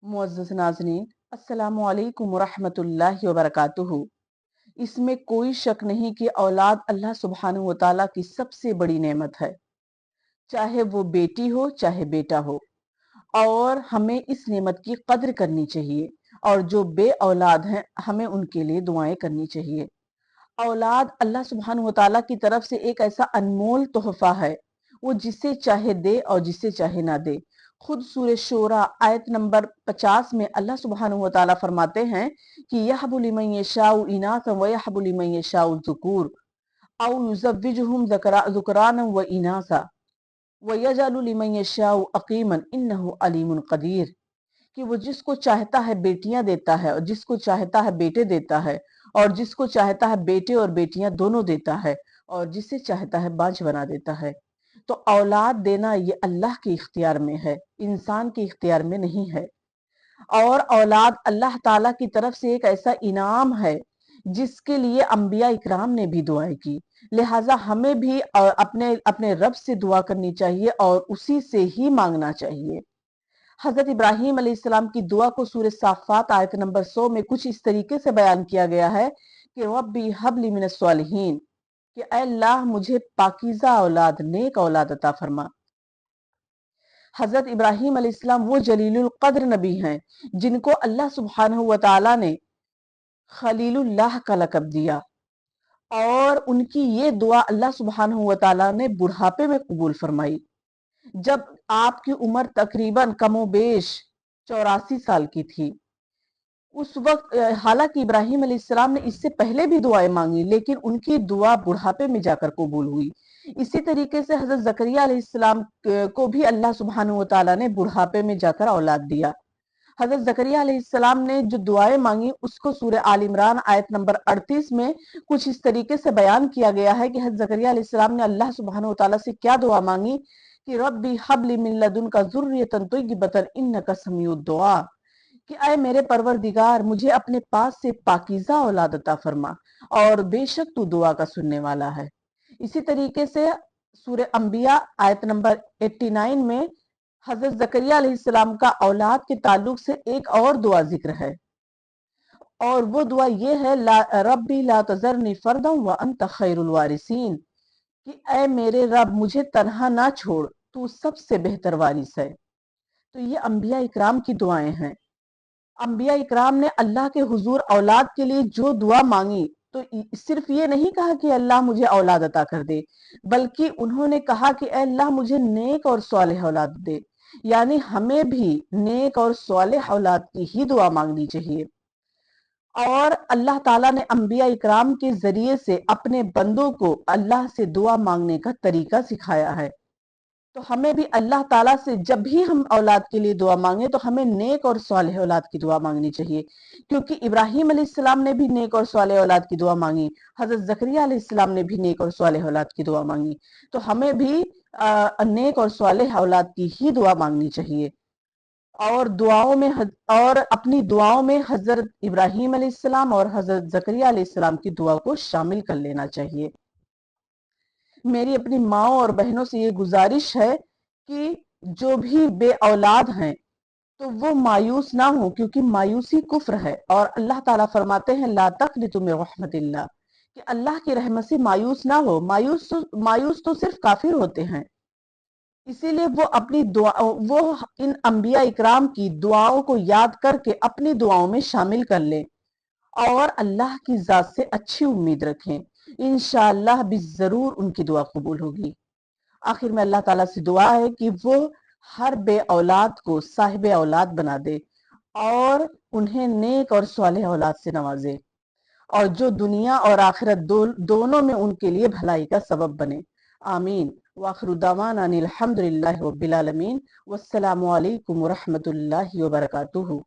मुअज़्ज़ज़ नाज़रीन, अस्सलामु अलैकुम वरहमतुल्लाहि वबरकातुहू। इसमें कोई शक नहीं कि औलाद अल्लाह सुब्हानहू व तआला की सबसे बड़ी नेमत है। चाहे वो बेटी हो चाहे बेटा हो, और हमें इस नेमत की कद्र करनी चाहिए। और जो बे औलाद हैं हमें उनके लिए दुआएं करनी चाहिए। औलाद अल्लाह सुब्हानहू व तआला की तरफ से एक ऐसा अनमोल तोहफा है, वो जिसे चाहे दे और जिसे चाहे ना दे। खुद सूरह शूरा आयत नंबर 50 में अल्लाह सुब्हानहू व तआला फरमाते हैं कि यहबु लिमन यशाउ इनासा व यहबु लिमन यशाउ ज़ुकूर औ युज़व्विजुहुम ज़ुकरानन व इनासा व यजअलु लिमन यशाउ अक़ीमन इन्नहु अलीमुन क़दीर। कि वो जिसको चाहता है बेटियां देता है और जिसको चाहता है बेटे देता है, और जिसको चाहता है बेटे और बेटियां दोनों देता है, और जिसे चाहता है बांझ बना देता है। तो औलाद देना ये अल्लाह के इख्तियार में है, इंसान के इख्तियार में नहीं है। और औलाद अल्लाह ताला की तरफ से एक ऐसा इनाम है जिसके लिए अंबिया इकराम ने भी दुआएं की। लिहाजा हमें भी अपने अपने रब से दुआ करनी चाहिए और उसी से ही मांगना चाहिए। हजरत इब्राहीम अलैहिस्सलाम की दुआ को सूरह साफ़ात आयत नंबर 100 में कुछ इस तरीके से बयान किया गया है कि रब्बी हबली मिनस सालिहीन, कि ऐ अल्लाह मुझे पाकीज़ा औलाद, नेक औलाद अता फरमा। हजरत इब्राहीम अलैहिस्सलाम वो जलीलुल कद्र नबी हैं जिनको अल्लाह सुब्हानहू व तआला ने खलीलुल्लाह का लक़ब दिया, और उनकी ये दुआ अल्लाह सुब्हानहू व तआला ने बुढ़ापे में कबूल फरमाई, जब आपकी उम्र तकरीबन कमोबेश 84 साल की थी। उस वक्त हालांकि इब्राहिम अलैहिस्सलाम ने इससे पहले भी दुआएं मांगी, लेकिन उनकी दुआ बुढ़ापे में जाकर कबूल हुई। इसी तरीके से हजरत जकरिया अलैहिस्सलाम को भी अल्लाह सुब्हानहू व तआला ने बुढ़ापे में जाकर औलाद दिया। हजरत जकरिया अलैहिस्सलाम ने जो दुआएं मांगी उसको सूरह आल इमरान आयत नंबर 38 में कुछ इस तरीके से बयान किया गया है कि हजरत जकरिया अलैहिस्सलाम ने अल्लाह सुब्हानहू व तआला से क्या दुआ मांगी कि रब्बी हबली मिन लदुनका ज़ुर्रियतन तय्यिबतन इन्नका समीउद दुआ, कि ऐ मेरे परवरदिगार मुझे अपने पास से पाकीज़ा औलाद अता फरमा, और बेशक तू दुआ का सुनने वाला है। इसी तरीके से सूरह अंबिया आयत नंबर 89 में हजरत जकरिया अलैहिस्सलाम का औलाद के ताल्लुक से एक और दुआ जिक्र है, और वो दुआ ये है रब्बी ला तज़रनी फर्दन व अंत खैरुल वारिसीन, कि ऐ मेरे रब मुझे तन्हा ना छोड़, तू सबसे बेहतर वारिस है। तो ये अंबिया इकराम की दुआएं हैं। अंबिया इकराम ने अल्लाह के हुजूर औलाद के लिए जो दुआ मांगी, तो सिर्फ ये नहीं कहा कि अल्लाह मुझे औलाद अता कर दे, बल्कि उन्होंने कहा कि ऐ अल्लाह मुझे नेक और स्वालिह औलाद दे। यानी हमें भी नेक और स्वालिह औलाद की ही दुआ मांगनी चाहिए। और अल्लाह ताला ने अंबिया इकराम के जरिए से अपने बंदों को अल्लाह से दुआ मांगने का तरीका सिखाया है। तो हमें भी अल्लाह ताला से जब भी हम औलाद के लिए दुआ मांगे तो हमें नेक और सालेह औलाद की दुआ मांगनी चाहिए, क्योंकि इब्राहिम अलैहिस्सलाम ने भी नेक और सालेह औलाद की दुआ मांगी, हजरत जकरिया अलैहिस्सलाम ने भी नेक और सालेह औलाद की दुआ मांगी। तो हमें भी नेक और सालेह औलाद की ही दुआ मांगनी चाहिए। और और अपनी दुआओं में हजरत इब्राहिम अलैहिस्सलाम और हजरत जकरिया अलैहिस्सलाम की दुआ को शामिल कर लेना चाहिए। मेरी अपनी माओ और बहनों से ये गुजारिश है कि जो भी बे औलाद हैं तो वो मायूस ना हो, क्योंकि मायूसी कुफ्र है। और अल्लाह ताला फरमाते हैं ला तक़नतु मिन रहमतिल्लाह, कि अल्लाह की रहमत से मायूस ना हो। मायूस तो सिर्फ काफिर होते हैं। इसीलिए वो अपनी दुआ वो इन अंबिया इकराम की दुआओं को याद करके अपनी दुआओं में शामिल कर ले, और अल्लाह की जात से अच्छी उम्मीद रखें। इंशाअल्लाह भी जरूर उनकी दुआ कबूल होगी। आखिर में अल्लाह ताला से दुआ है कि वो हर बे औलाद को साहिब औलाद बना दे, और उन्हें नेक और स्वालिह औलाद से नवाजे, और जो दुनिया और आखिरत दोनों में उनके लिए भलाई का सबब बने। आमीन। वाखिरु दावाना अनिल हम्दुलिल्लाहि रब्बिल आलमीन। वस्सलामु अलैकुम व रहमतुल्लाहि व बरकातुहू।